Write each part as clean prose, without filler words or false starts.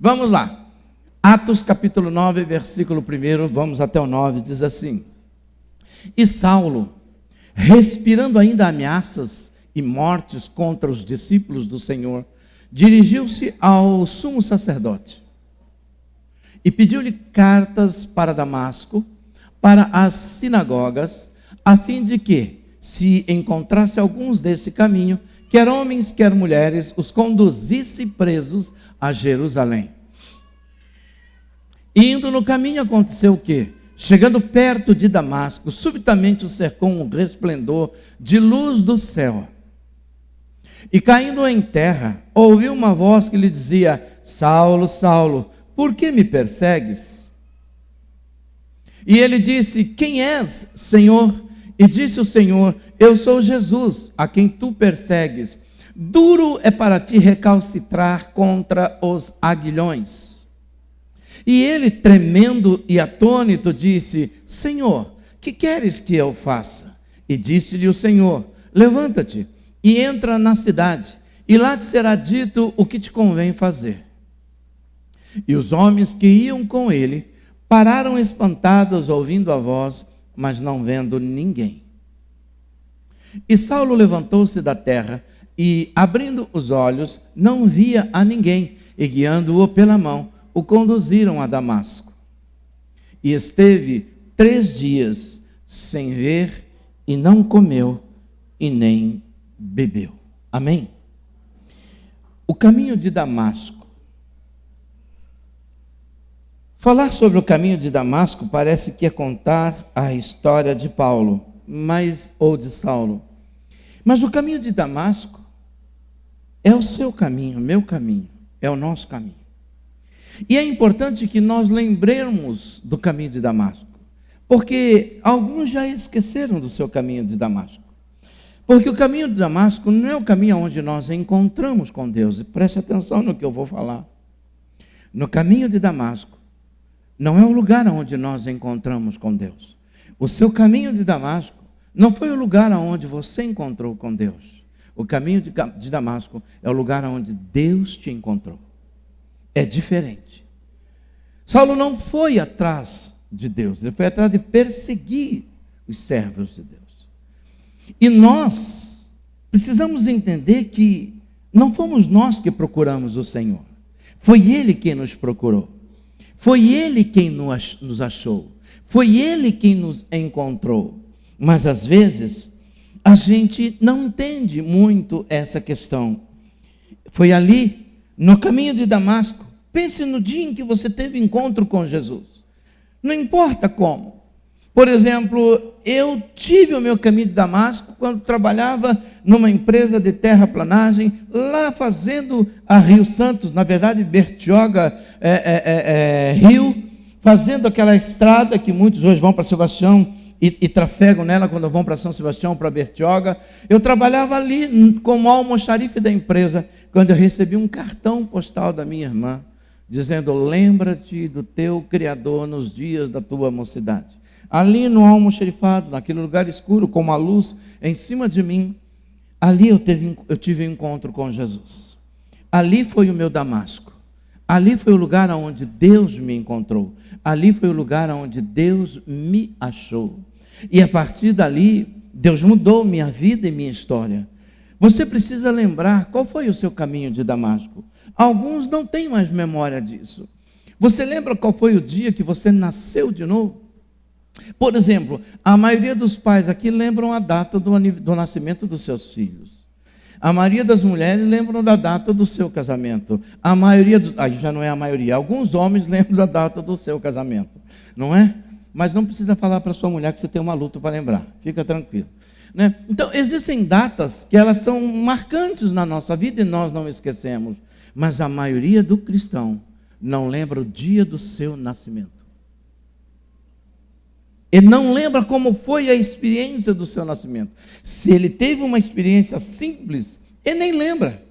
Vamos lá. Atos capítulo 9, versículo 1, vamos até o 9, diz assim: E Saulo, respirando ainda ameaças e mortes contra os discípulos do Senhor, dirigiu-se ao sumo sacerdote e pediu-lhe cartas para Damasco, para as sinagogas, a fim de que, se encontrasse alguns desse caminho, quer homens, quer mulheres, os conduzisse presos a Jerusalém. Indo no caminho, aconteceu o quê? Chegando perto de Damasco, subitamente o cercou um resplendor de luz do céu. E caindo em terra, ouviu uma voz que lhe dizia: Saulo, Saulo, por que me persegues? E ele disse: Quem és, Senhor? E disse o Senhor: Eu sou Jesus, a quem tu persegues. Duro é para ti recalcitrar contra os aguilhões. E ele, tremendo e atônito, disse: Senhor, que queres que eu faça? E disse-lhe o Senhor: Levanta-te e entra na cidade, e lá te será dito o que te convém fazer. E os homens que iam com ele pararam espantados, ouvindo a voz, mas não vendo ninguém. E Saulo levantou-se da terra e, abrindo os olhos, não via a ninguém, e guiando-o pela mão, o conduziram a Damasco. E esteve 3 dias sem ver, e não comeu, e nem bebeu. Amém? O caminho de Damasco. Falar sobre o caminho de Damasco parece que é contar a história de Paulo, ou de Saulo. Mas o caminho de Damasco é o seu caminho, o meu caminho, é o nosso caminho. E é importante que nós lembremos do caminho de Damasco, porque alguns já esqueceram do seu caminho de Damasco. Porque o caminho de Damasco não é o caminho onde nós encontramos com Deus. E preste atenção no que eu vou falar. No caminho de Damasco, não é o lugar onde nós encontramos com Deus. O seu caminho de Damasco não foi o lugar onde você encontrou com Deus. O caminho de Damasco é o lugar onde Deus te encontrou. É diferente. Saulo não foi atrás de Deus, ele foi atrás de perseguir os servos de Deus. E nós precisamos entender que não fomos nós que procuramos o Senhor. Foi Ele quem nos procurou. Foi Ele quem nos achou. Foi Ele quem nos encontrou. Mas às vezes a gente não entende muito essa questão. Foi ali, no caminho de Damasco. Pense no dia em que você teve encontro com Jesus. Não importa como. Por exemplo, eu tive o meu caminho de Damasco quando trabalhava numa empresa de terraplanagem, lá fazendo a Rio Santos, na verdade Bertioga, Rio, fazendo aquela estrada que muitos hoje vão para Sebastião e trafegam nela quando vão para São Sebastião, para Bertioga. Eu trabalhava ali como almoxarife da empresa, quando eu recebi um cartão postal da minha irmã, dizendo: lembra-te do teu Criador nos dias da tua mocidade. Ali no almoxarifado, naquele lugar escuro, com uma luz em cima de mim, ali eu tive um encontro com Jesus. Ali foi o meu Damasco. Ali foi o lugar onde Deus me encontrou. Ali foi o lugar onde Deus me achou. E a partir dali, Deus mudou minha vida e minha história. Você precisa lembrar qual foi o seu caminho de Damasco. Alguns não têm mais memória disso. Você lembra qual foi o dia que você nasceu de novo? Por exemplo, a maioria dos pais aqui lembram a data do nascimento dos seus filhos. A maioria das mulheres lembram da data do seu casamento. A maioria, aí já não é a maioria, alguns homens lembram da data do seu casamento, não é? Mas não precisa falar para sua mulher que você tem uma luta para lembrar, fica tranquilo. Né? Então, existem datas que elas são marcantes na nossa vida e nós não esquecemos. Mas a maioria do cristão não lembra o dia do seu nascimento. Ele não lembra como foi a experiência do seu nascimento. Se ele teve uma experiência simples, ele nem lembra.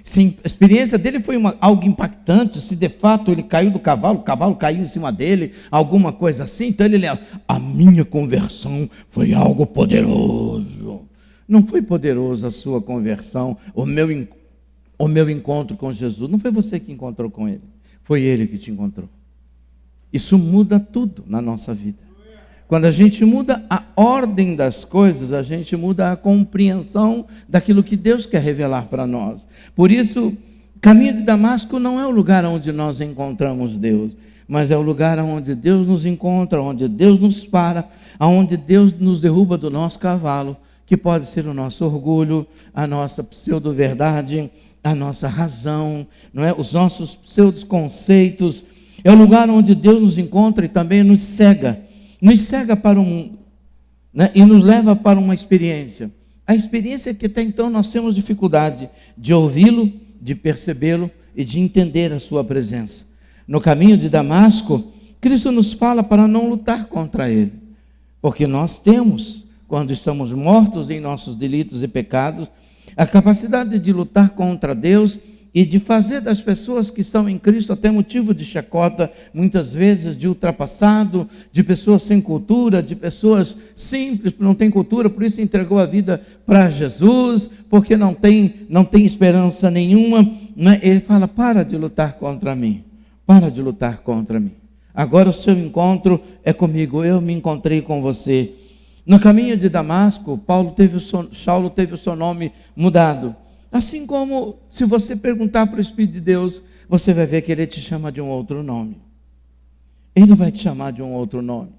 Se a experiência dele foi algo impactante, se de fato ele caiu do cavalo, o cavalo caiu em cima dele, alguma coisa assim, então ele lembra: a minha conversão foi algo poderoso. Não foi poderoso a sua conversão, o meu encontro com Jesus. Não foi você que encontrou com Ele. Foi Ele que te encontrou. Isso muda tudo na nossa vida. Quando a gente muda a ordem das coisas, a gente muda a compreensão daquilo que Deus quer revelar para nós. Por isso, caminho de Damasco não é o lugar onde nós encontramos Deus, mas é o lugar onde Deus nos encontra, onde Deus nos para, onde Deus nos derruba do nosso cavalo, que pode ser o nosso orgulho, a nossa pseudo-verdade, a nossa razão, não é? Os nossos pseudo-conceitos. É o lugar onde Deus nos encontra e também nos cega para o mundo, né? E nos leva para uma experiência. A experiência é que até então nós temos dificuldade de ouvi-lo, de percebê-lo e de entender a sua presença. No caminho de Damasco, Cristo nos fala para não lutar contra ele, porque nós temos, quando estamos mortos em nossos delitos e pecados, a capacidade de lutar contra Deus e de fazer das pessoas que estão em Cristo até motivo de chacota, muitas vezes de ultrapassado, de pessoas sem cultura, de pessoas simples, não tem cultura, por isso entregou a vida para Jesus, porque não tem esperança nenhuma, né? Ele fala, para de lutar contra mim, para de lutar contra mim. Agora o seu encontro é comigo, eu me encontrei com você. No caminho de Damasco, Saulo teve o seu nome mudado. Assim como, se você perguntar para o Espírito de Deus, você vai ver que ele te chama de um outro nome. Ele vai te chamar de um outro nome.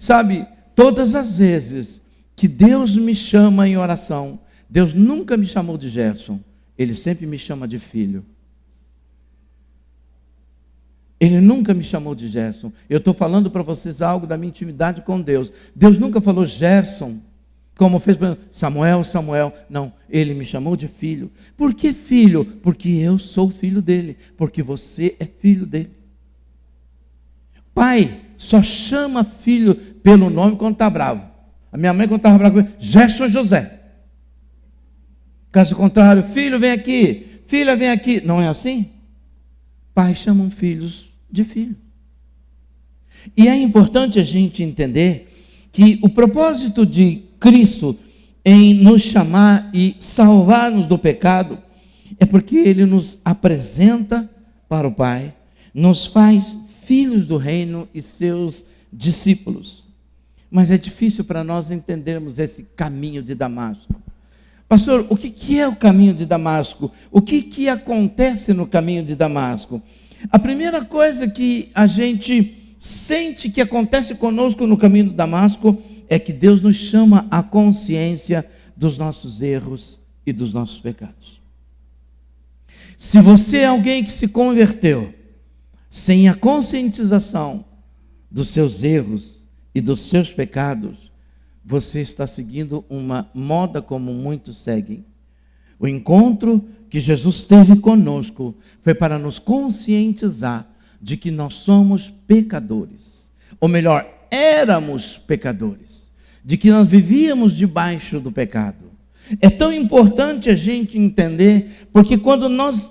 Sabe, todas as vezes que Deus me chama em oração, Deus nunca me chamou de Gerson, Ele sempre me chama de filho. Ele nunca me chamou de Gerson. Eu estou falando para vocês algo da minha intimidade com Deus. Deus nunca falou Gerson, como fez para Samuel. Não, ele me chamou de filho. Por que filho? Porque eu sou filho dele. Porque você é filho dele. Pai só chama filho pelo nome quando está bravo. A minha mãe, quando estava brava, Gerson José. Caso contrário, filho vem aqui, filha vem aqui. Não é assim? Pais chamam filhos de filho. E é importante a gente entender que o propósito de Cristo em nos chamar e salvar-nos do pecado é porque Ele nos apresenta para o Pai, nos faz filhos do reino e seus discípulos. Mas é difícil para nós entendermos esse caminho de Damasco. Pastor, o que é o caminho de Damasco? O que acontece no caminho de Damasco? A primeira coisa que a gente sente que acontece conosco no caminho de Damasco é que Deus nos chama à consciência dos nossos erros e dos nossos pecados. Se você é alguém que se converteu sem a conscientização dos seus erros e dos seus pecados, você está seguindo uma moda como muitos seguem. O encontro que Jesus teve conosco foi para nos conscientizar de que nós somos pecadores. Ou melhor, éramos pecadores. De que nós vivíamos debaixo do pecado. É tão importante a gente entender, porque quando nós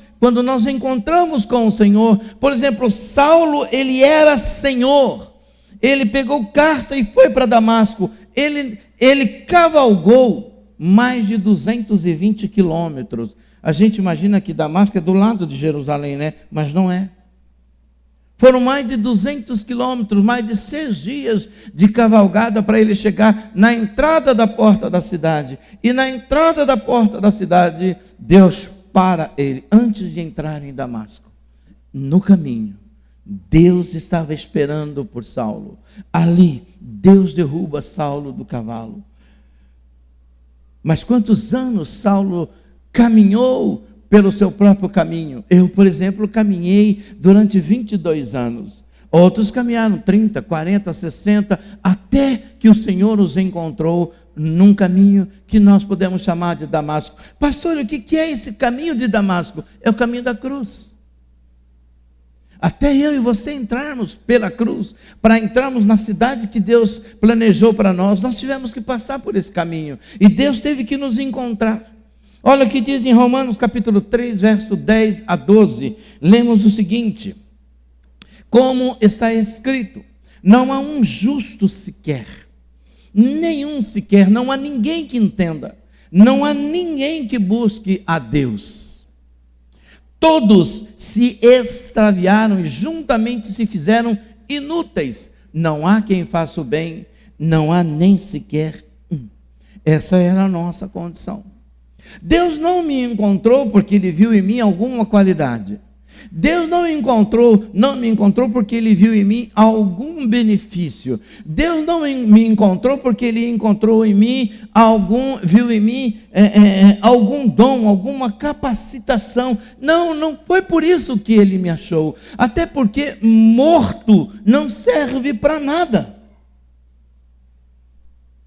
encontramos com o Senhor, por exemplo, Saulo, ele era Senhor. Ele pegou carta e foi para Damasco. Ele cavalgou mais de 220 quilômetros. A gente imagina que Damasco é do lado de Jerusalém, né? Mas não é. Foram mais de 200 quilômetros, mais de 6 dias de cavalgada para ele chegar na entrada da porta da cidade. E na entrada da porta da cidade, Deus para ele, antes de entrar em Damasco. No caminho, Deus estava esperando por Saulo. Ali, Deus derruba Saulo do cavalo. Mas quantos anos Saulo caminhou pelo seu próprio caminho? Eu, por exemplo, caminhei durante 22 anos. Outros caminharam 30, 40, 60, até que o Senhor os encontrou num caminho que nós podemos chamar de Damasco. Pastor, o que é esse caminho de Damasco? É o caminho da cruz. Até eu e você entrarmos pela cruz, para entrarmos na cidade que Deus planejou para nós tivemos que passar por esse caminho. E Deus teve que nos encontrar. Olha o que diz em Romanos capítulo 3, verso 10 a 12. Lemos o seguinte: como está escrito, não há um justo sequer, nenhum sequer, não há ninguém que entenda, não há ninguém que busque a Deus. todos se extraviaram e juntamente se fizeram inúteis. Não há quem faça o bem, não há nem sequer um. Essa era a nossa condição. Deus não me encontrou porque Ele viu em mim alguma qualidade. Deus não me encontrou porque Ele viu em mim algum benefício. Deus não me encontrou porque Ele encontrou em mim viu em mim algum dom, alguma capacitação. Não foi por isso que Ele me achou. Até porque morto não serve para nada.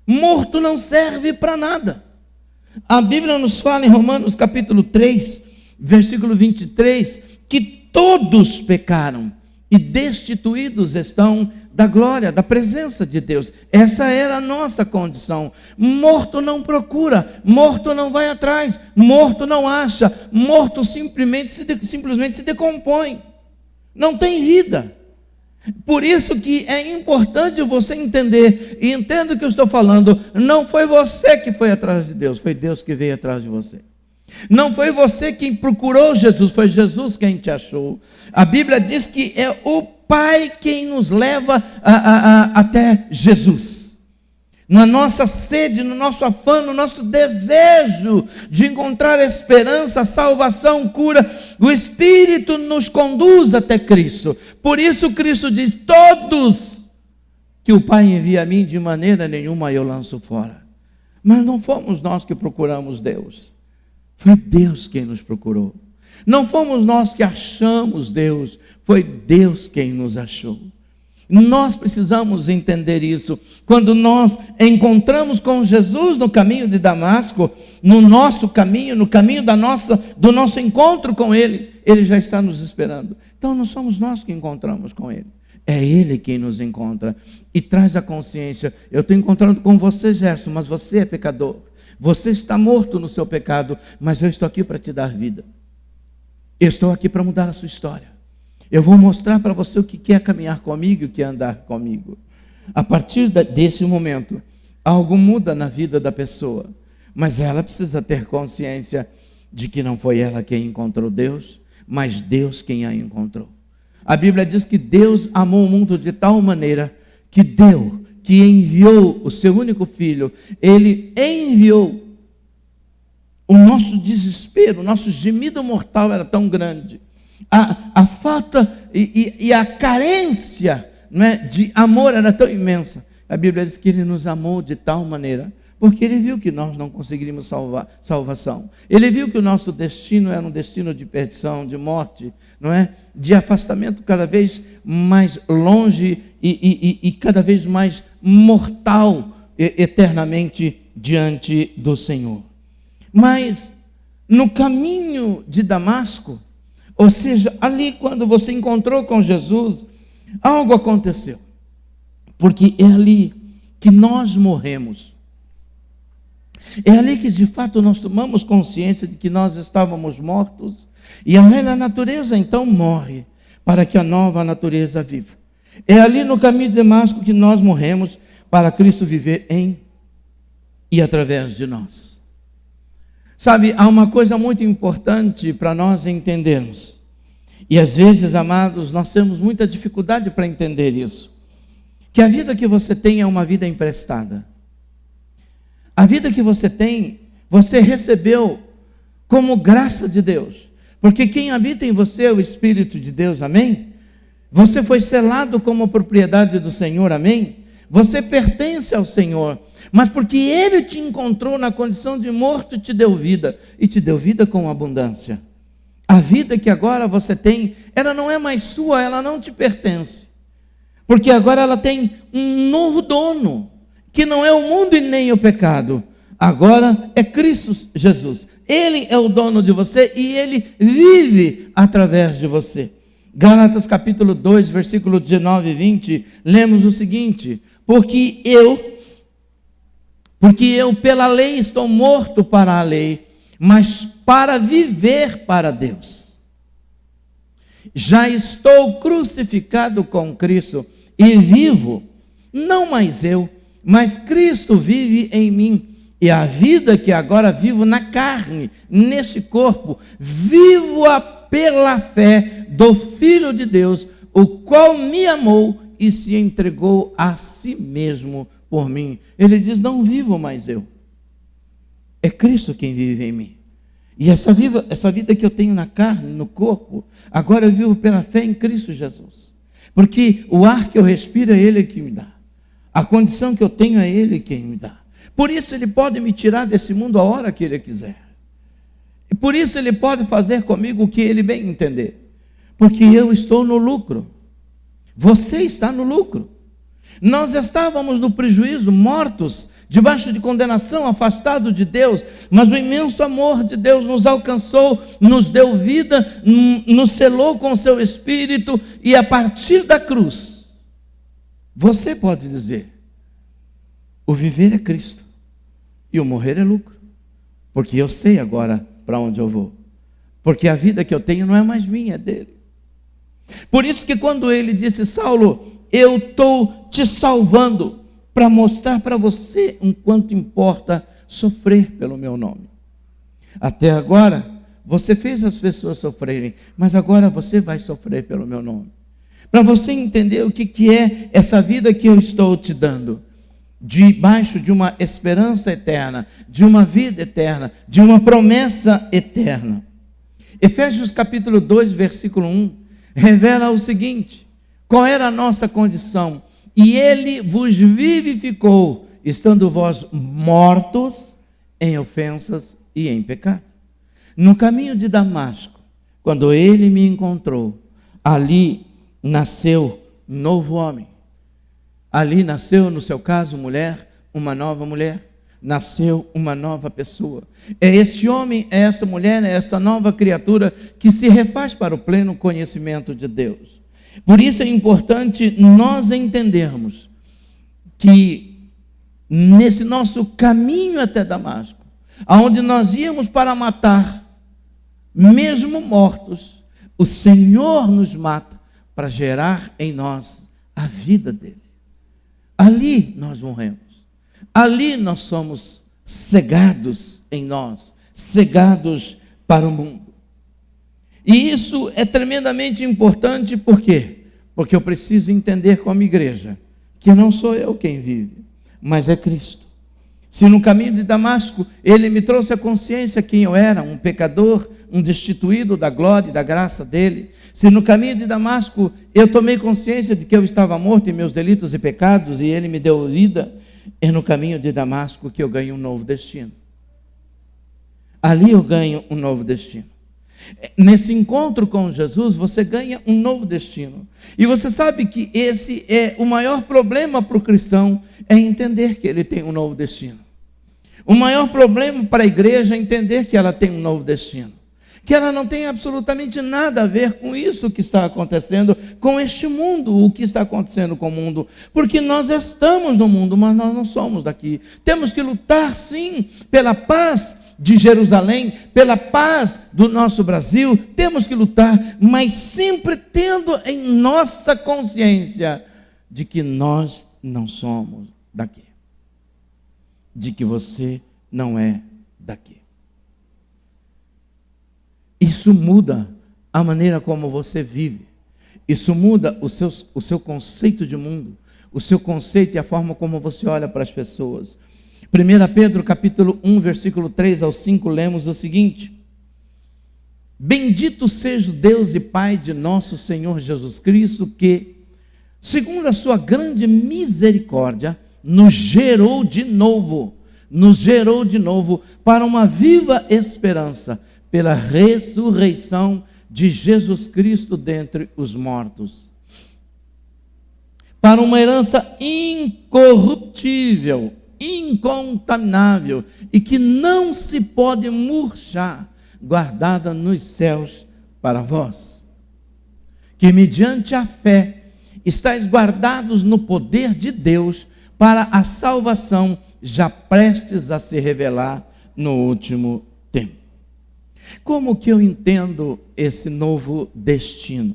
Morto não serve para nada. A Bíblia nos fala em Romanos capítulo 3, versículo 23, que todos pecaram e destituídos estão da glória, da presença de Deus. Essa era a nossa condição. Morto não procura, morto não vai atrás, morto não acha, morto simplesmente se decompõe, não tem vida. Por isso que é importante você entender, e entenda o que eu estou falando, não foi você que foi atrás de Deus, foi Deus que veio atrás de você. Não foi você quem procurou Jesus, foi Jesus quem te achou. A Bíblia diz que é o Pai quem nos leva até Jesus. Na nossa sede, no nosso afã, no nosso desejo de encontrar esperança, salvação, cura, o Espírito nos conduz até Cristo. Por isso Cristo diz: todos que o Pai envia a mim, de maneira nenhuma eu lanço fora. Mas não fomos nós que procuramos Deus, foi Deus quem nos procurou. Não fomos nós que achamos Deus, foi Deus quem nos achou. Nós precisamos entender isso. Quando nós encontramos com Jesus no caminho de Damasco, no nosso caminho, no caminho do nosso encontro com Ele, Ele já está nos esperando. Então não somos nós que encontramos com Ele, é Ele quem nos encontra e traz a consciência: eu estou encontrando com você, Gerson, mas você é pecador, você está morto no seu pecado, mas eu estou aqui para te dar vida, eu estou aqui para mudar a sua história. Eu vou mostrar para você o que é caminhar comigo e o que é andar comigo. A partir desse momento, algo muda na vida da pessoa, mas ela precisa ter consciência de que não foi ela quem encontrou Deus, mas Deus quem a encontrou. A Bíblia diz que Deus amou o mundo de tal maneira que deu, que enviou o seu único filho. Ele enviou. O nosso desespero, o nosso gemido mortal era tão grande. A falta e a carência, não é, de amor era tão imensa. A Bíblia diz que Ele nos amou de tal maneira, porque Ele viu que nós não conseguiríamos salvação. Ele viu que o nosso destino era um destino de perdição, de morte, não é? De afastamento cada vez mais longe e cada vez mais mortal eternamente diante do Senhor. Mas no caminho de Damasco, ou seja, ali quando você encontrou com Jesus, algo aconteceu. Porque é ali que nós morremos. É ali que de fato nós tomamos consciência de que nós estávamos mortos. E a velha natureza então morre, para que a nova natureza viva. É ali no caminho de Damasco que nós morremos, para Cristo viver em e através de nós. Sabe, há uma coisa muito importante para nós entendermos. E às vezes, amados, nós temos muita dificuldade para entender isso. Que a vida que você tem é uma vida emprestada. A vida que você tem, você recebeu como graça de Deus. Porque quem habita em você é o Espírito de Deus, amém? Você foi selado como propriedade do Senhor, amém? Você pertence ao Senhor. Mas porque Ele te encontrou na condição de morto, te deu vida. E te deu vida com abundância. A vida que agora você tem, ela não é mais sua, ela não te pertence. Porque agora ela tem um novo dono, que não é o mundo e nem o pecado. Agora é Cristo Jesus. Ele é o dono de você e Ele vive através de você. Gálatas capítulo 2, versículo 19 e 20, lemos o seguinte: Porque eu pela lei estou morto para a lei, mas para viver para Deus. Já estou crucificado com Cristo e vivo, não mais eu, mas Cristo vive em mim. E a vida que agora vivo na carne, nesse corpo, vivo-a pela fé do Filho de Deus, o qual me amou e se entregou a si mesmo por mim. Ele diz: não vivo mais eu, é Cristo quem vive em mim. E essa vida que eu tenho na carne, no corpo, agora eu vivo pela fé em Cristo Jesus. Porque o ar que eu respiro é Ele que me dá. A condição que eu tenho é Ele quem me dá. Por isso Ele pode me tirar desse mundo a hora que Ele quiser. E por isso Ele pode fazer comigo o que Ele bem entender. Porque eu estou no lucro. Você está no lucro. Nós estávamos no prejuízo, mortos, debaixo de condenação, afastados de Deus, mas o imenso amor de Deus nos alcançou, nos deu vida, nos selou com o seu Espírito, e a partir da cruz, você pode dizer: o viver é Cristo e o morrer é lucro, porque eu sei agora para onde eu vou, porque a vida que eu tenho não é mais minha, é dele. Por isso que quando ele disse: Saulo, eu estou te salvando para mostrar para você o quanto importa sofrer pelo meu nome. Até agora, você fez as pessoas sofrerem, mas agora você vai sofrer pelo meu nome. Para você entender o que é essa vida que eu estou te dando, debaixo de uma esperança eterna, de uma vida eterna, de uma promessa eterna. Efésios capítulo 2, versículo 1, revela o seguinte: qual era a nossa condição? E ele vos vivificou, estando vós mortos em ofensas e em pecado. No caminho de Damasco, quando ele me encontrou, ali nasceu novo homem. Ali nasceu, no seu caso, mulher, uma nova mulher. Nasceu uma nova pessoa. É esse homem, é essa mulher, é essa nova criatura que se refaz para o pleno conhecimento de Deus. Por isso é importante nós entendermos que nesse nosso caminho até Damasco, aonde nós íamos para matar, mesmo mortos, o Senhor nos mata para gerar em nós a vida dele. Ali nós morremos. Ali nós somos cegados em nós, cegados para o mundo. E isso é tremendamente importante, por quê? Porque eu preciso entender como igreja que não sou eu quem vive, mas é Cristo. Se no caminho de Damasco ele me trouxe a consciência quem eu era, um pecador, um destituído da glória e da graça dele. Se no caminho de Damasco eu tomei consciência de que eu estava morto em meus delitos e pecados e ele me deu vida, é no caminho de Damasco que eu ganho um novo destino. Ali eu ganho um novo destino. Nesse encontro com Jesus, você ganha um novo destino. E você sabe que esse é o maior problema para o cristão, é entender que ele tem um novo destino. O maior problema para a igreja é entender que ela tem um novo destino. Que ela não tem absolutamente nada a ver com isso que está acontecendo, com este mundo, o que está acontecendo com o mundo. Porque nós estamos no mundo, mas nós não somos daqui. Temos que lutar, sim, pela paz de Jerusalém, pela paz do nosso Brasil, temos que lutar, mas sempre tendo em nossa consciência de que nós não somos daqui, de que você não é daqui. Isso muda a maneira como você vive, isso muda o seu conceito de mundo, o seu conceito e a forma como você olha para as pessoas. 1 Pedro capítulo 1, versículo 3 ao 5, lemos o seguinte: bendito seja o Deus e Pai de nosso Senhor Jesus Cristo, que, segundo a sua grande misericórdia, nos gerou de novo para uma viva esperança, pela ressurreição de Jesus Cristo dentre os mortos, para uma herança incorruptível, incontaminável e que não se pode murchar, guardada nos céus para vós, que mediante a fé estáis guardados no poder de Deus para a salvação já prestes a se revelar no último tempo. Como que eu entendo esse novo destino?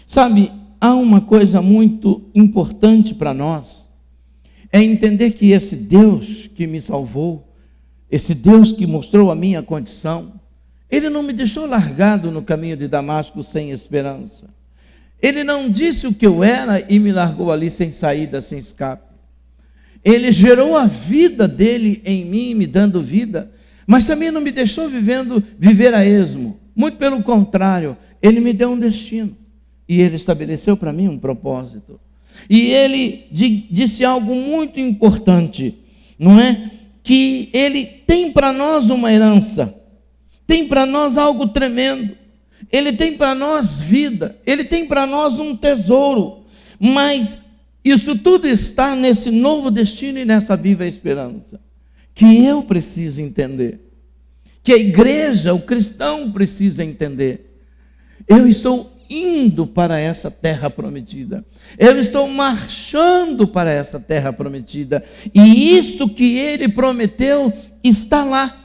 Sabe, há uma coisa muito importante para nós, é entender que esse Deus que me salvou, esse Deus que mostrou a minha condição, Ele não me deixou largado no caminho de Damasco sem esperança. Ele não disse o que eu era e me largou ali sem saída, sem escape. Ele gerou a vida dele em mim, me dando vida, mas também não me deixou viver a esmo. Muito pelo contrário, ele me deu um destino. E ele estabeleceu para mim um propósito. E ele disse algo muito importante, não é? Que ele tem para nós uma herança, tem para nós algo tremendo, ele tem para nós vida, ele tem para nós um tesouro, mas isso tudo está nesse novo destino e nessa viva esperança, que eu preciso entender, que a igreja, o cristão precisa entender. Eu estou indo para essa terra prometida, eu estou marchando para essa terra prometida, e isso que ele prometeu está lá,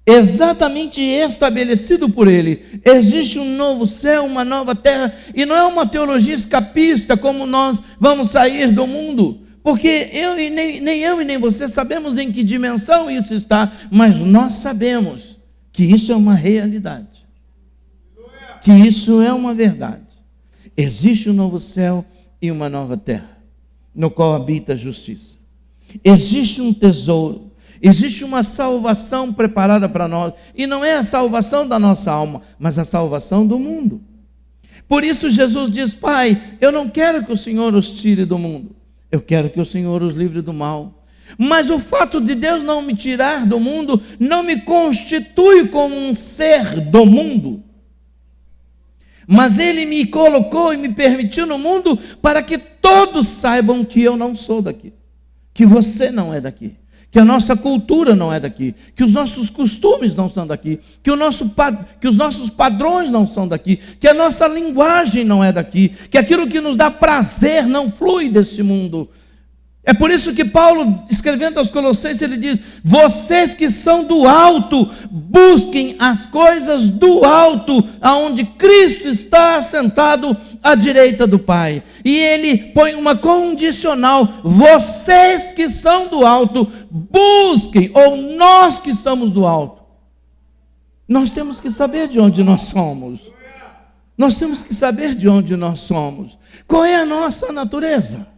exatamente estabelecido por ele. Existe um novo céu, uma nova terra, e não é uma teologia escapista, como nós vamos sair do mundo, porque nem eu e nem você sabemos em que dimensão isso está, mas nós sabemos que isso é uma realidade, que isso é uma verdade. Existe um novo céu e uma nova terra, no qual habita a justiça. Existe um tesouro, existe uma salvação preparada para nós, e não é a salvação da nossa alma, mas a salvação do mundo. Por isso Jesus diz: Pai, eu não quero que o Senhor os tire do mundo, eu quero que o Senhor os livre do mal. Mas o fato de Deus não me tirar do mundo não me constitui como um ser do mundo, mas Ele me colocou e me permitiu no mundo para que todos saibam que eu não sou daqui, que você não é daqui, que a nossa cultura não é daqui, que os nossos costumes não são daqui, que os nossos padrões não são daqui, que a nossa linguagem não é daqui, que aquilo que nos dá prazer não flui desse mundo. É por isso que Paulo, escrevendo aos Colossenses, ele diz: vocês que são do alto, busquem as coisas do alto, aonde Cristo está assentado à direita do Pai. E ele põe uma condicional: vocês que são do alto, busquem, ou nós que somos do alto. Nós temos que saber de onde nós somos. Nós temos que saber de onde nós somos. Qual é a nossa natureza?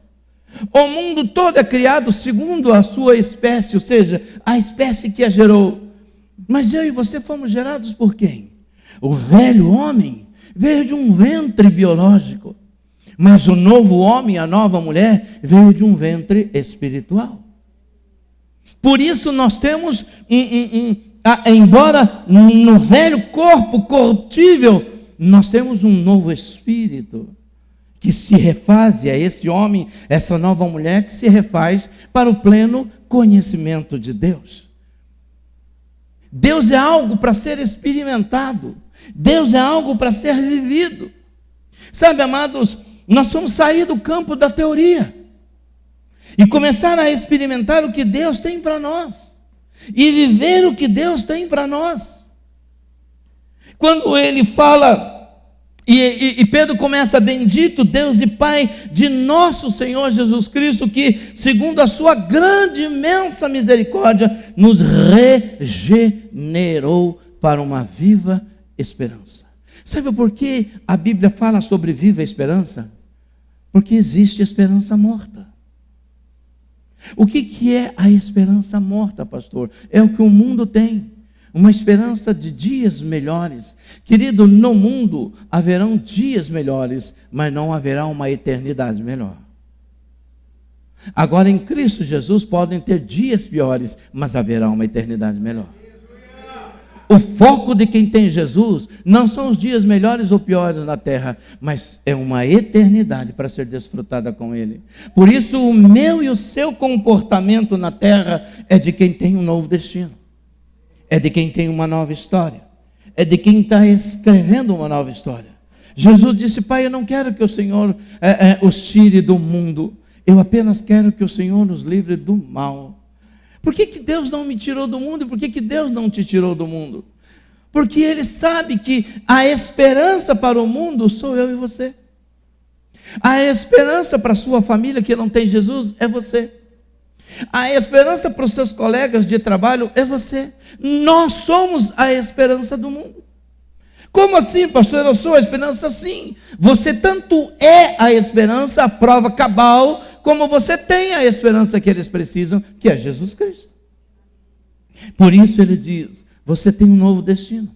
O mundo todo é criado segundo a sua espécie, ou seja, a espécie que a gerou. Mas eu e você fomos gerados por quem? O velho homem veio de um ventre biológico, mas o novo homem, a nova mulher, veio de um ventre espiritual. Por isso nós temos, embora no velho corpo corruptível, nós temos um novo espírito, que se refaz, e é esse homem, essa nova mulher que se refaz para o pleno conhecimento de Deus. Deus é algo para ser experimentado, Deus é algo para ser vivido. Sabe, amados, nós vamos sair do campo da teoria e começar a experimentar o que Deus tem para nós, e viver o que Deus tem para nós. Quando ele fala, e Pedro começa: bendito Deus e Pai de nosso Senhor Jesus Cristo, que segundo a sua grande e imensa misericórdia nos regenerou para uma viva esperança. Sabe por que a Bíblia fala sobre viva esperança? Porque existe esperança morta. O que é a esperança morta, pastor? É o que o mundo tem. Uma esperança de dias melhores. Querido, no mundo haverão dias melhores, mas não haverá uma eternidade melhor. Agora, em Cristo Jesus podem ter dias piores, mas haverá uma eternidade melhor. O foco de quem tem Jesus não são os dias melhores ou piores na terra, mas é uma eternidade para ser desfrutada com Ele. Por isso, o meu e o seu comportamento na terra é de quem tem um novo destino. É de quem tem uma nova história, é de quem está escrevendo uma nova história. Jesus disse: Pai, eu não quero que o Senhor os tire do mundo, eu apenas quero que o Senhor nos livre do mal. Por que Deus não me tirou do mundo? E por que Deus não te tirou do mundo? Porque Ele sabe que a esperança para o mundo sou eu e você. A esperança para a sua família que não tem Jesus é você. A esperança para os seus colegas de trabalho é você. Nós somos a esperança do mundo. Como assim, pastor? Eu sou a esperança? Sim. Você tanto é a esperança, a prova cabal, como você tem a esperança que eles precisam, que é Jesus Cristo. Por isso ele diz, você tem um novo destino.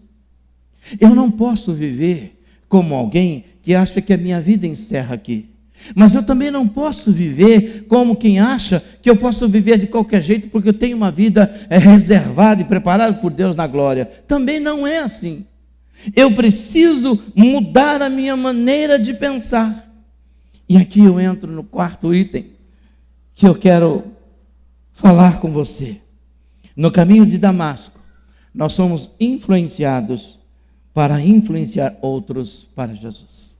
Eu não posso viver como alguém que acha que a minha vida encerra aqui. Mas eu também não posso viver como quem acha que eu posso viver de qualquer jeito porque eu tenho uma vida reservada e preparada por Deus na glória. Também não é assim. Eu preciso mudar a minha maneira de pensar. E aqui eu entro no quarto item que eu quero falar com você. No caminho de Damasco, nós somos influenciados para influenciar outros para Jesus.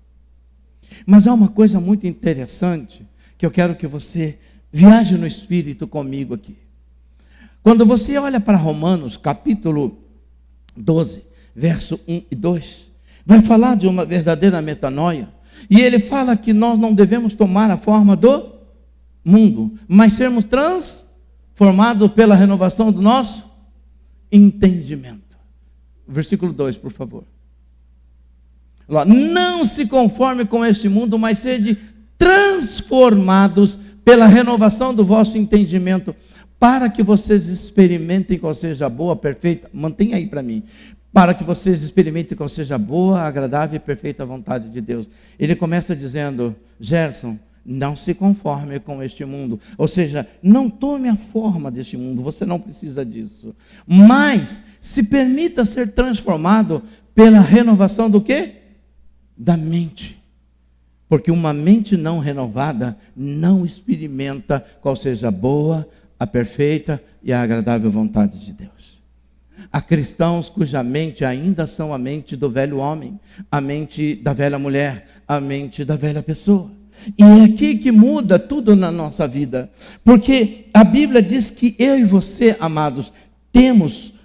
Mas há uma coisa muito interessante que eu quero que você viaje no Espírito comigo aqui. Quando você olha para Romanos, capítulo 12, verso 1 e 2, vai falar de uma verdadeira metanoia. E ele fala que nós não devemos tomar a forma do mundo, mas sermos transformados pela renovação do nosso entendimento. Versículo 2, por favor. Não se conforme com este mundo, mas sede transformados pela renovação do vosso entendimento, para que vocês experimentem qual seja a boa, perfeita, mantenha aí para mim, para que vocês experimentem qual seja a boa, agradável e perfeita vontade de Deus. Ele começa dizendo, Gerson, não se conforme com este mundo, ou seja, não tome a forma deste mundo, você não precisa disso, mas se permita ser transformado pela renovação do quê? Da mente, porque uma mente não renovada não experimenta qual seja a boa, a perfeita e a agradável vontade de Deus. Há cristãos cuja mente ainda são a mente do velho homem, a mente da velha mulher, a mente da velha pessoa. E é aqui que muda tudo na nossa vida, porque a Bíblia diz que eu e você, amados,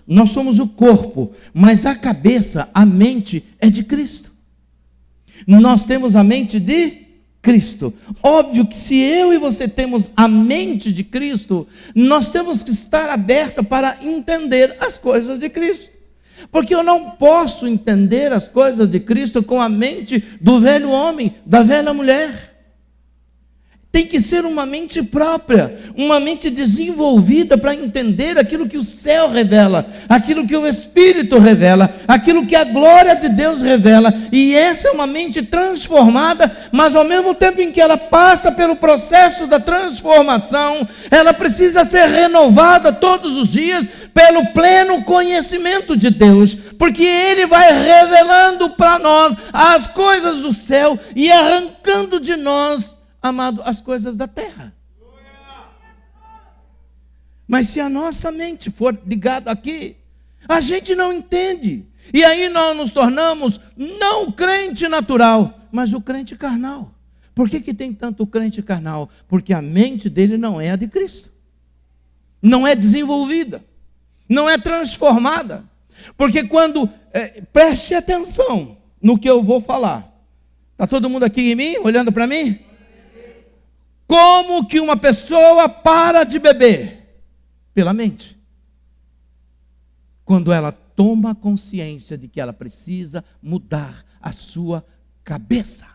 nós somos o corpo, mas a cabeça, a mente é de Cristo. Nós temos a mente de Cristo. Óbvio que se eu e você temos a mente de Cristo, nós temos que estar abertos para entender as coisas de Cristo. Porque eu não posso entender as coisas de Cristo com a mente do velho homem, da velha mulher. Tem que ser uma mente própria, uma mente desenvolvida para entender aquilo que o céu revela, aquilo que o Espírito revela, aquilo que a glória de Deus revela. E essa é uma mente transformada, mas ao mesmo tempo em que ela passa pelo processo da transformação, ela precisa ser renovada todos os dias pelo pleno conhecimento de Deus, porque Ele vai revelando para nós as coisas do céu e arrancando de nós, amado, as coisas da terra. Mas se a nossa mente for ligada aqui, a gente não entende. E aí nós nos tornamos não o crente natural, mas o crente carnal. Por que tem tanto crente carnal? Porque a mente dele não é a de Cristo. Não é desenvolvida. Não é transformada. Porque quando, preste atenção no que eu vou falar. Está todo mundo aqui em mim, olhando para mim? Como que uma pessoa para de beber? Pela mente. Quando ela toma consciência de que ela precisa mudar a sua cabeça.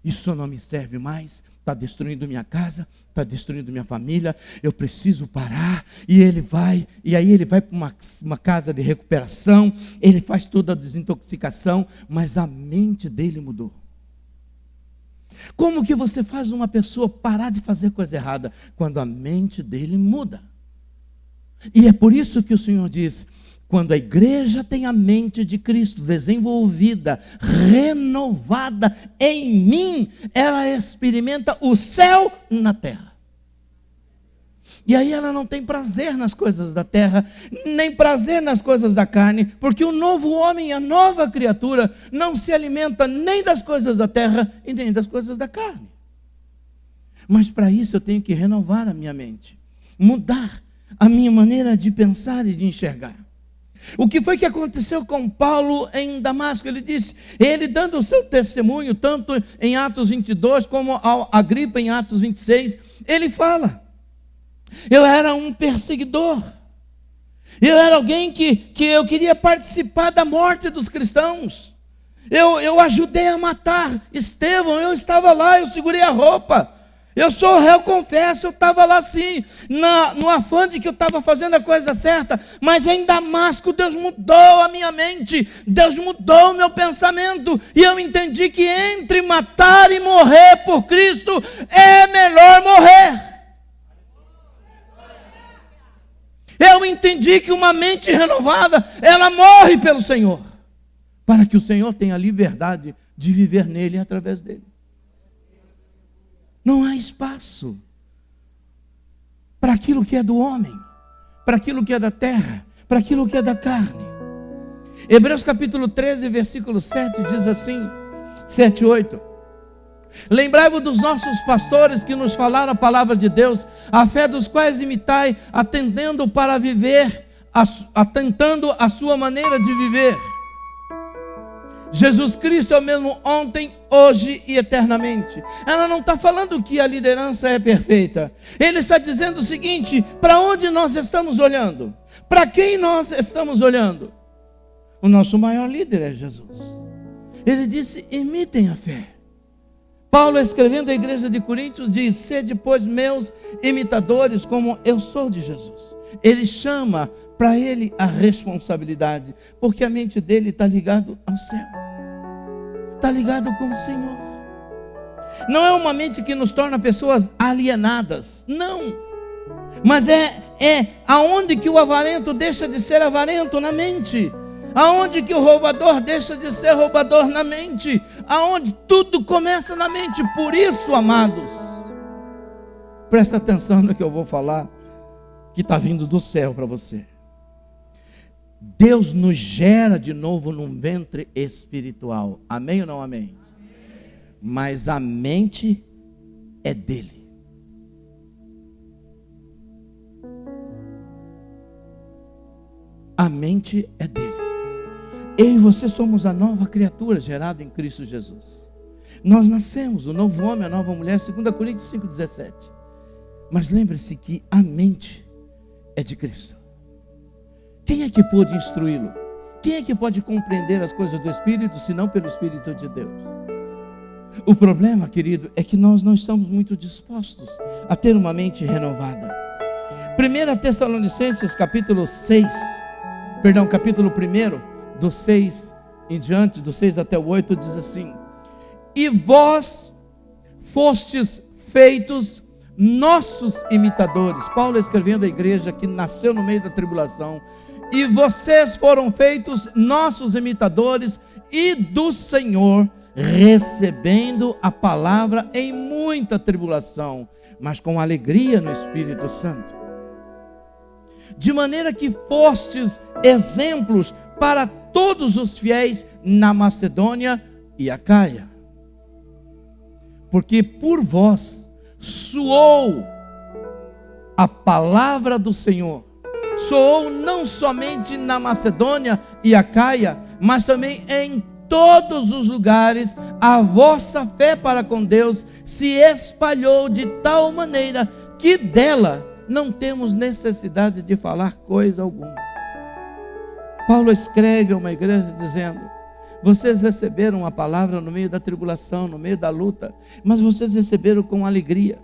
Isso não me serve mais, está destruindo minha casa, está destruindo minha família, eu preciso parar. E aí ele vai para uma casa de recuperação, ele faz toda a desintoxicação, mas a mente dele mudou. Como que você faz uma pessoa parar de fazer coisa errada? Quando a mente dele muda. E é por isso que o Senhor diz, quando a igreja tem a mente de Cristo desenvolvida, renovada em mim, ela experimenta o céu na terra. E aí ela não tem prazer nas coisas da terra, nem prazer nas coisas da carne, porque o novo homem, a nova criatura, não se alimenta nem das coisas da terra e nem das coisas da carne. Mas para isso eu tenho que renovar a minha mente, mudar a minha maneira de pensar e de enxergar. O que foi que aconteceu com Paulo em Damasco? Ele disse, ele dando o seu testemunho, tanto em Atos 22 como ao Agripa em Atos 26, ele fala, Eu era um perseguidor. Eu era alguém que eu queria participar da morte dos cristãos. Eu ajudei a matar Estevão, eu estava lá, eu segurei a roupa. Eu sou réu, confesso, eu estava lá sim, no afã de que eu estava fazendo a coisa certa, mas em Damasco Deus mudou a minha mente, Deus mudou o meu pensamento, e eu entendi que entre matar e morrer por Cristo, é melhor morrer. Eu entendi que uma mente renovada, ela morre pelo Senhor, para que o Senhor tenha liberdade de viver nele e através dele. Não há espaço para aquilo que é do homem, para aquilo que é da terra, para aquilo que é da carne. Hebreus capítulo 13, versículo 7 diz assim, 7, 8. Lembrai-vos dos nossos pastores que nos falaram a palavra de Deus, a fé dos quais imitai, atentando a sua maneira de viver. Jesus Cristo é o mesmo ontem, hoje e eternamente. Ela não está falando que a liderança é perfeita. Ele está dizendo o seguinte: para onde nós estamos olhando? Para quem nós estamos olhando? O nosso maior líder é Jesus. Ele disse: imitem a fé. Paulo, escrevendo à igreja de Coríntios, diz: sede, pois, meus imitadores, como eu sou de Jesus. Ele chama para ele a responsabilidade, porque a mente dele está ligada ao céu, está ligado com o Senhor. Não é uma mente que nos torna pessoas alienadas, não, mas é aonde que o avarento deixa de ser avarento na mente, aonde que o roubador deixa de ser roubador na mente, aonde tudo começa na mente. Por isso, amados, presta atenção no que eu vou falar, que está vindo do céu para você. Deus nos gera de novo num ventre espiritual. Amém ou não amém? Amém. Mas a mente é dele. A mente é dele. Eu e você somos a nova criatura gerada em Cristo Jesus. Nós nascemos, o novo homem, a nova mulher, 2 Coríntios 5,17. Mas lembre-se que a mente é de Cristo. Quem é que pôde instruí-lo? Quem é que pode compreender as coisas do Espírito, senão pelo Espírito de Deus? O problema, querido, é que nós não estamos muito dispostos a ter uma mente renovada. 1 Tessalonicenses capítulo 1, do 6 em diante, do 6 até o 8, diz assim: e vós fostes feitos nossos imitadores. Paulo escrevendo à igreja que nasceu no meio da tribulação. E vocês foram feitos nossos imitadores e do Senhor, recebendo a palavra em muita tribulação, mas com alegria no Espírito Santo. De maneira que fostes exemplos para todos os fiéis na Macedônia e Acaia. Porque por vós soou a palavra do Senhor, soou não somente na Macedônia e Acaia, mas também em todos os lugares. A vossa fé para com Deus se espalhou de tal maneira que dela não temos necessidade de falar coisa alguma. Paulo escreve a uma igreja dizendo: vocês receberam a palavra no meio da tribulação, no meio da luta, mas vocês receberam com alegria.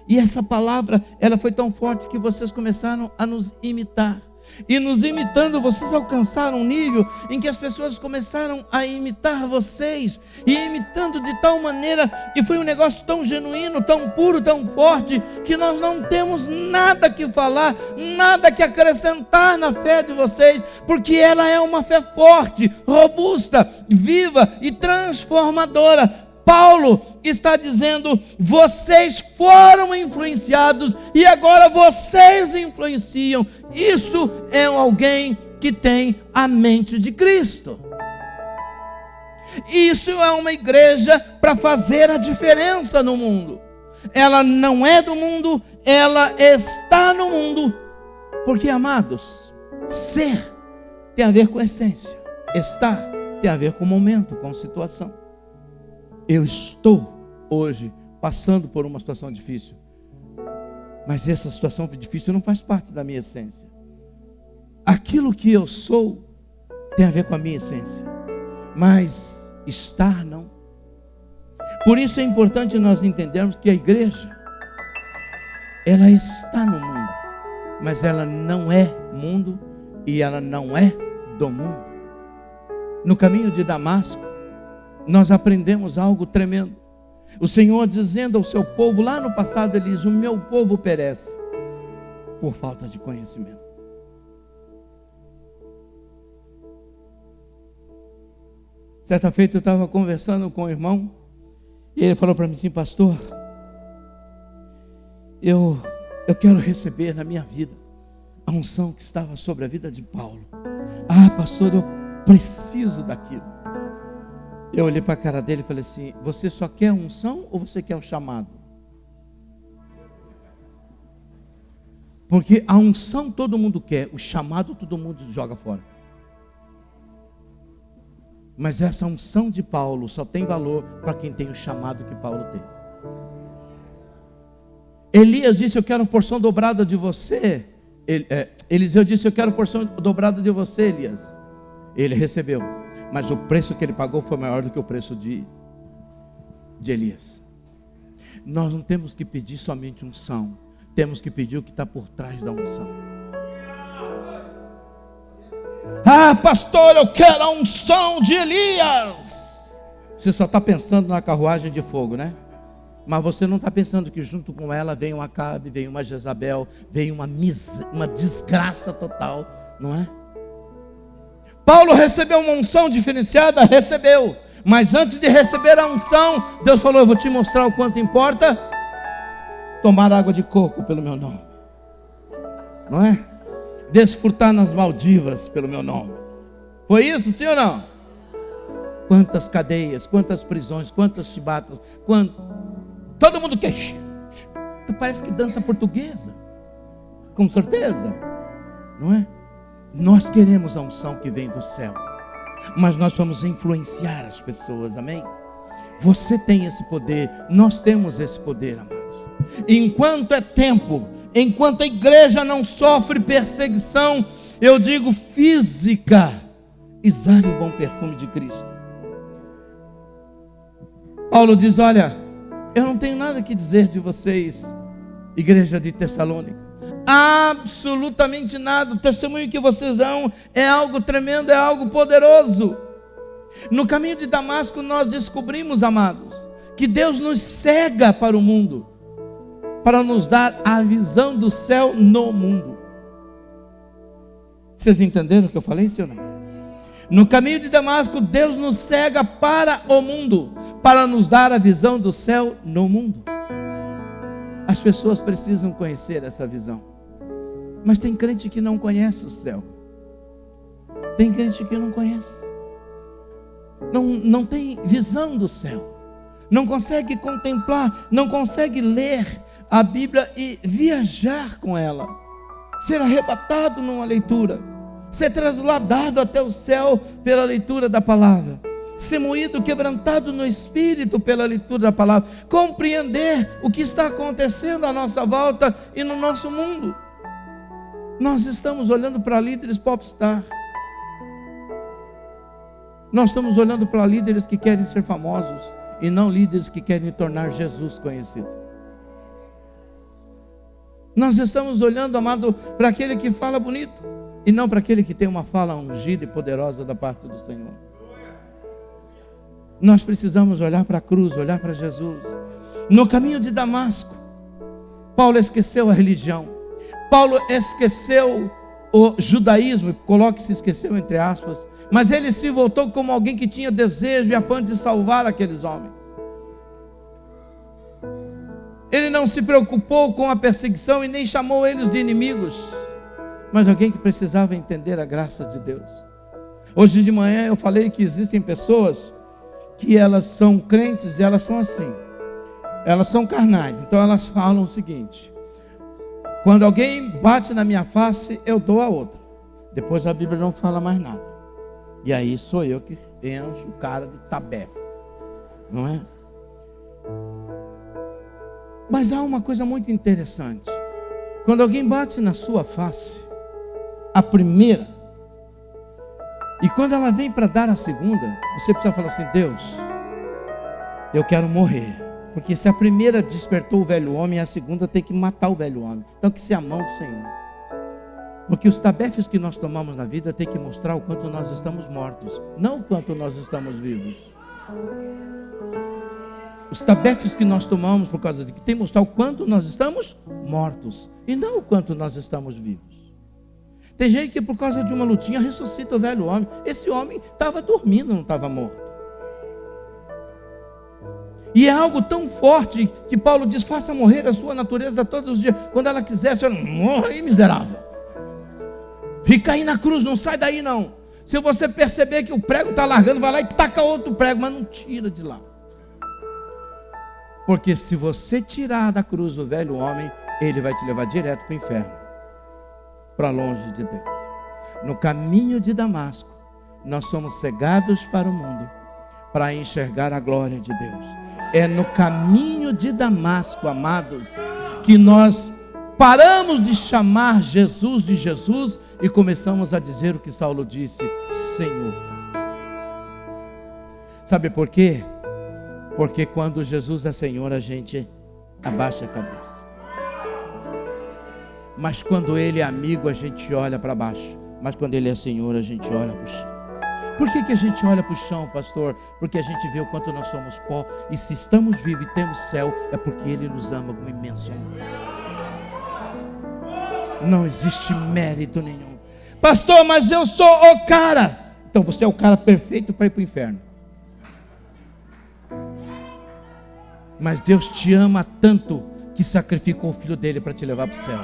E essa palavra, ela foi tão forte que vocês começaram a nos imitar. E nos imitando, vocês alcançaram um nível em que as pessoas começaram a imitar vocês. E imitando de tal maneira, e foi um negócio tão genuíno, tão puro, tão forte, que nós não temos nada que falar, nada que acrescentar na fé de vocês, porque ela é uma fé forte, robusta, viva e transformadora. Paulo está dizendo: vocês foram influenciados e agora vocês influenciam. Isso é alguém que tem a mente de Cristo. Isso é uma igreja para fazer a diferença no mundo. Ela não é do mundo, ela está no mundo. Porque, amados, ser tem a ver com essência, estar tem a ver com momento, com situação. Eu estou hoje passando por uma situação difícil. Mas essa situação difícil não faz parte da minha essência. Aquilo que eu sou tem a ver com a minha essência, mas estar não. Por isso é importante nós entendermos que a igreja, ela está no mundo, mas ela não é mundo e ela não é do mundo. No caminho de Damasco, nós aprendemos algo tremendo. O Senhor dizendo ao seu povo, lá no passado ele diz: o meu povo perece por falta de conhecimento. Certa feita eu estava conversando com o irmão, e ele falou para mim assim: pastor, eu quero receber na minha vida a unção que estava sobre a vida de Paulo. Ah, pastor, eu preciso daquilo. Eu olhei para a cara dele e falei assim: você só quer a unção ou você quer o chamado? Porque a unção todo mundo quer, o chamado todo mundo joga fora. Mas essa unção de Paulo só tem valor para quem tem o chamado que Paulo teve. Elias disse: eu quero porção dobrada de você. Eliseu disse: eu quero porção dobrada de você, Elias. Ele recebeu, mas o preço que ele pagou foi maior do que o preço de Elias. Nós não temos que pedir somente unção, temos que pedir o que está por trás da unção. Ah, pastor, eu quero a unção de Elias. Você só está pensando na carruagem de fogo, né? Mas você não está pensando que junto com ela vem um Acabe, vem uma Jezabel, vem uma desgraça total, não é? Paulo recebeu uma unção diferenciada, recebeu. Mas antes de receber a unção, Deus falou: eu vou te mostrar o quanto importa tomar água de coco pelo meu nome, não é? Desfrutar nas Maldivas pelo meu nome. Foi isso, sim ou não? Quantas cadeias, quantas prisões, quantas chibatas, todo mundo quer. Parece que dança portuguesa, com certeza, não é? Nós queremos a unção que vem do céu, mas nós vamos influenciar as pessoas, amém? Você tem esse poder, nós temos esse poder, amados. Enquanto é tempo, enquanto a igreja não sofre perseguição, eu digo física, exale o bom perfume de Cristo. Paulo diz: olha, eu não tenho nada que dizer de vocês, igreja de Tessalônica, absolutamente nada. O testemunho que vocês dão é algo tremendo, é algo poderoso. No caminho de Damasco nós descobrimos, amados, que Deus nos cega para o mundo, para nos dar a visão do céu no mundo. Vocês entenderam o que eu falei, sim ou não? No caminho de Damasco, Deus nos cega para o mundo, para nos dar a visão do céu no mundo. As pessoas precisam conhecer essa visão. Mas tem crente que não conhece o céu. Tem crente que não conhece. Não tem visão do céu. Não consegue contemplar, não consegue ler a Bíblia e viajar com ela. Ser arrebatado numa leitura. Ser trasladado até o céu pela leitura da palavra. Ser moído, quebrantado no espírito pela leitura da palavra. Compreender o que está acontecendo à nossa volta e no nosso mundo. Nós estamos olhando para líderes popstar. Nós estamos olhando para líderes que querem ser famosos e não líderes que querem tornar Jesus conhecido. Nós estamos olhando, amado, para aquele que fala bonito e não para aquele que tem uma fala ungida e poderosa da parte do Senhor. Nós precisamos olhar para a cruz, olhar para Jesus. No caminho de Damasco, Paulo esqueceu a religião. Paulo esqueceu o judaísmo, coloque se esqueceu entre aspas, mas ele se voltou como alguém que tinha desejo e afã de salvar aqueles homens. Ele não se preocupou com a perseguição e nem chamou eles de inimigos, mas alguém que precisava entender a graça de Deus. Hoje de manhã eu falei que existem pessoas que elas são crentes e elas são assim, elas são carnais, então elas falam o seguinte: quando alguém bate na minha face, eu dou a outra, depois a Bíblia não fala mais nada, e aí sou eu que encho o cara de tabefe, não é? Mas há uma coisa muito interessante, Quando alguém bate na sua face, a primeira, e quando ela vem para dar a segunda, você precisa falar assim: Deus, eu quero morrer. Porque se a primeira despertou o velho homem, a segunda tem que matar o velho homem. Então que seja a mão do Senhor. Porque os tabefes que nós tomamos na vida tem que mostrar o quanto nós estamos mortos, não o quanto nós estamos vivos. Os tabefes que nós tomamos por causa de que tem que mostrar o quanto nós estamos mortos e não o quanto nós estamos vivos. Tem gente que por causa de uma lutinha ressuscita o velho homem. Esse homem estava dormindo, não estava morto. E é algo tão forte que Paulo diz: faça morrer a sua natureza todos os dias. Quando ela quiser, você não morra aí, miserável. Fica aí na cruz, não sai daí não. Se você perceber que o prego está largando, vai lá e taca outro prego, mas não tira de lá. Porque se você tirar da cruz o velho homem, ele vai te levar direto para o inferno, para longe de Deus. No caminho de Damasco, nós somos cegados para o mundo, para enxergar a glória de Deus. É no caminho de Damasco, amados, que nós paramos de chamar Jesus de Jesus e começamos a dizer o que Saulo disse: Senhor. Sabe por quê? Porque quando Jesus é Senhor, a gente abaixa a cabeça. Mas quando Ele é amigo, a gente olha para baixo. Mas quando Ele é Senhor, a gente olha para o chão. Por que a gente olha para o chão, pastor? Porque a gente vê o quanto nós somos pó. E se estamos vivos e temos céu, é porque Ele nos ama com imenso amor. Não existe mérito nenhum. Pastor, mas eu sou o cara. Então você é o cara perfeito para ir para o inferno. Mas Deus te ama tanto que sacrificou o filho dele para te levar para o céu.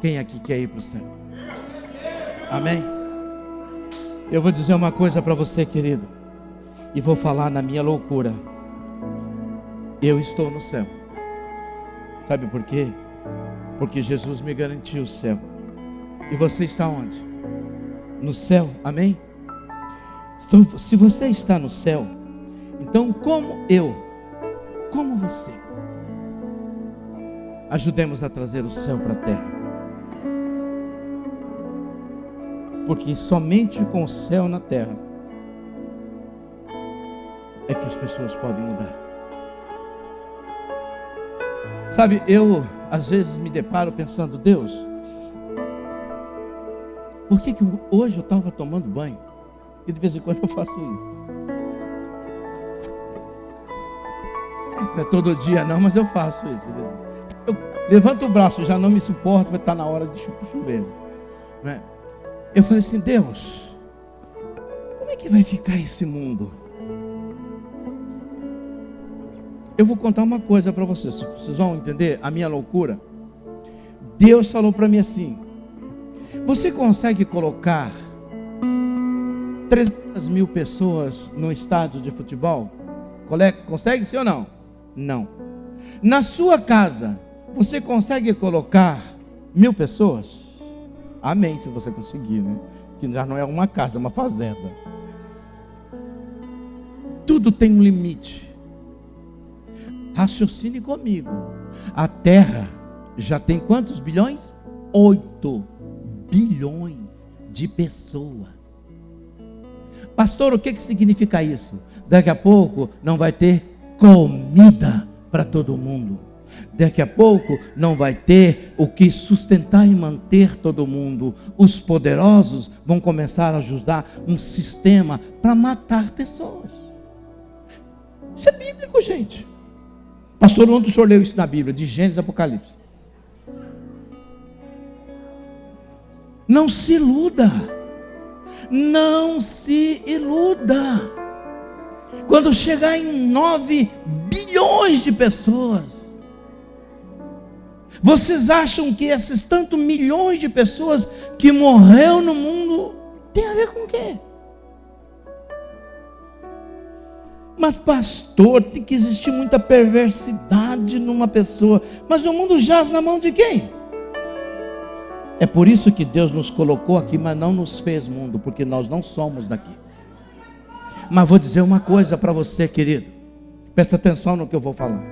Quem aqui quer ir para o céu? Amém? Eu vou dizer uma coisa para você, querido, e vou falar na minha loucura. Eu estou no céu. Sabe por quê? Porque Jesus me garantiu o céu. E você está onde? No céu, amém? Então, se você está no céu, então como você, ajudemos a trazer o céu para a terra. Porque somente com o céu na terra é que as pessoas podem mudar. Sabe, eu às vezes me deparo pensando: Deus, por que hoje eu estava tomando banho? E de vez em quando eu faço isso. Não é todo dia não, mas eu faço isso. Eu levanto o braço, já não me suporto, vai estar na hora de chover, né? Eu falei assim: Deus, como é que vai ficar esse mundo? Eu vou contar uma coisa para vocês, vocês vão entender a minha loucura. Deus falou para mim assim: você consegue colocar 300 mil pessoas no estádio de futebol? Consegue sim ou não? Não. Na sua casa, você consegue colocar 1000 pessoas? Amém, se você conseguir, né? Que já não é uma casa, é uma fazenda. Tudo tem um limite. Raciocine comigo. A terra já tem quantos bilhões? 8 bilhões de pessoas. Pastor, o que significa isso? Daqui a pouco não vai ter comida para todo mundo. Daqui a pouco não vai ter o que sustentar e manter todo mundo. Os poderosos vão começar a ajudar um sistema para matar pessoas. Isso é bíblico, gente. Pastor, onde o senhor leu isso na Bíblia? De Gênesis e Apocalipse. Não se iluda. Não se iluda. Quando chegar em 9 bilhões de pessoas, vocês acham que esses tantos milhões de pessoas que morreu no mundo tem a ver com o quê? Mas pastor, tem que existir muita perversidade numa pessoa. Mas o mundo jaz na mão de quem? É por isso que Deus nos colocou aqui, mas não nos fez mundo, porque nós não somos daqui. Mas vou dizer uma coisa para você, querido, presta atenção no que eu vou falar.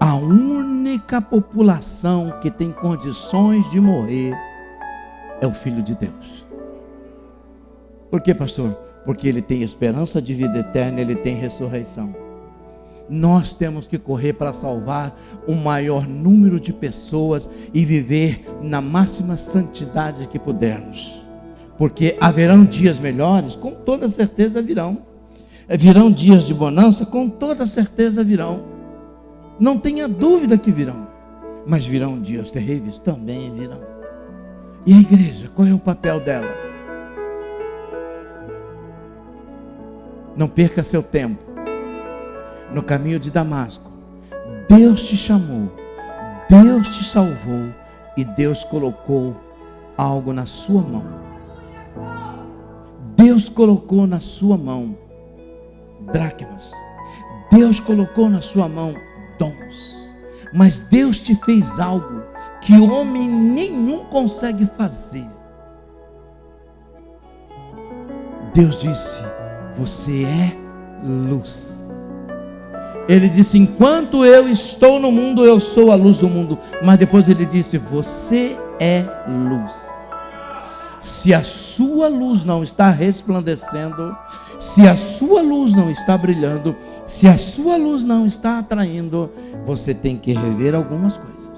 a única população que tem condições de morrer é o Filho de Deus. Por quê, pastor? Porque ele tem esperança de vida eterna, ele tem ressurreição. Nós temos que correr para salvar o maior número de pessoas e viver na máxima santidade que pudermos. Porque haverão dias melhores, com toda certeza virão. Virão dias de bonança, com toda certeza virão. Não tenha dúvida que virão. Mas virão dias terríveis, também virão. E a igreja, qual é o papel dela? Não perca seu tempo no caminho de Damasco. Deus te chamou, Deus te salvou e Deus colocou algo na sua mão. Deus colocou na sua mão dracmas. Deus colocou na sua mão dons. Mas Deus te fez algo que homem nenhum consegue fazer. Deus disse: você é luz. Ele disse: enquanto eu estou no mundo, eu sou a luz do mundo. Mas depois ele disse: você é luz. Se a sua luz não está resplandecendo, se a sua luz não está brilhando, se a sua luz não está atraindo, você tem que rever algumas coisas.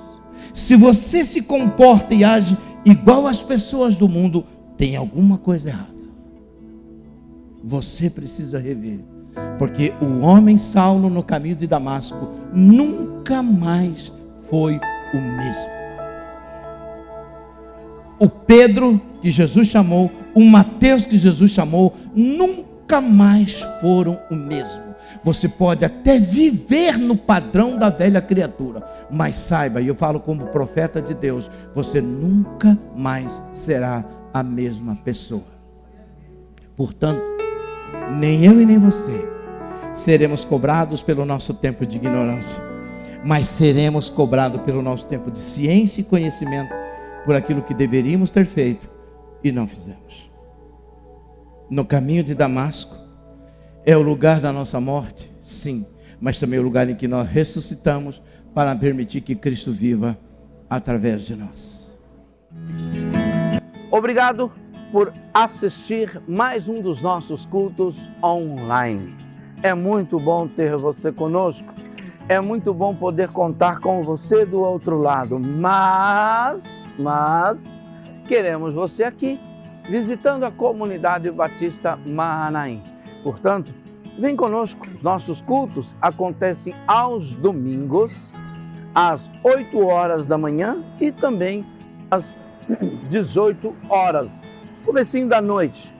Se você se comporta e age igual às pessoas do mundo, tem alguma coisa errada. Você precisa rever. Porque o homem Saulo no caminho de Damasco nunca mais foi o mesmo. O Pedro que Jesus chamou, o Mateus que Jesus chamou, nunca mais foram o mesmo. Você pode até viver no padrão da velha criatura, mas saiba, e eu falo como profeta de Deus, você nunca mais será a mesma pessoa. Portanto, nem eu e nem você seremos cobrados pelo nosso tempo de ignorância, mas seremos cobrados pelo nosso tempo de ciência e conhecimento, por aquilo que deveríamos ter feito e não fizemos. No caminho de Damasco é o lugar da nossa morte, sim, mas também é o lugar em que nós ressuscitamos para permitir que Cristo viva através de nós. Obrigado por assistir mais um dos nossos cultos online. É muito bom ter você conosco. É muito bom poder contar com você do outro lado. Mas queremos você aqui, visitando a comunidade Batista Mahanaim. Portanto, vem conosco. Os nossos cultos acontecem aos domingos, às 8 horas da manhã e também às 18 horas. Comecinho da noite.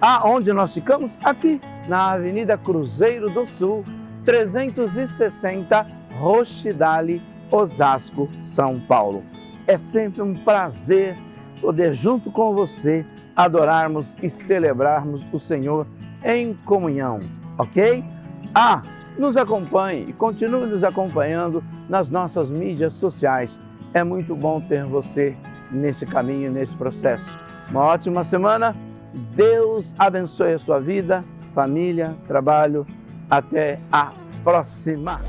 Aonde nós ficamos? Aqui, na Avenida Cruzeiro do Sul, 360, Roxidale, Osasco, São Paulo. É sempre um prazer poder, junto com você, adorarmos e celebrarmos o Senhor em comunhão, ok? Nos acompanhe e continue nos acompanhando nas nossas mídias sociais. É muito bom ter você nesse caminho, nesse processo. Uma ótima semana. Deus abençoe a sua vida, família, trabalho. Até a próxima.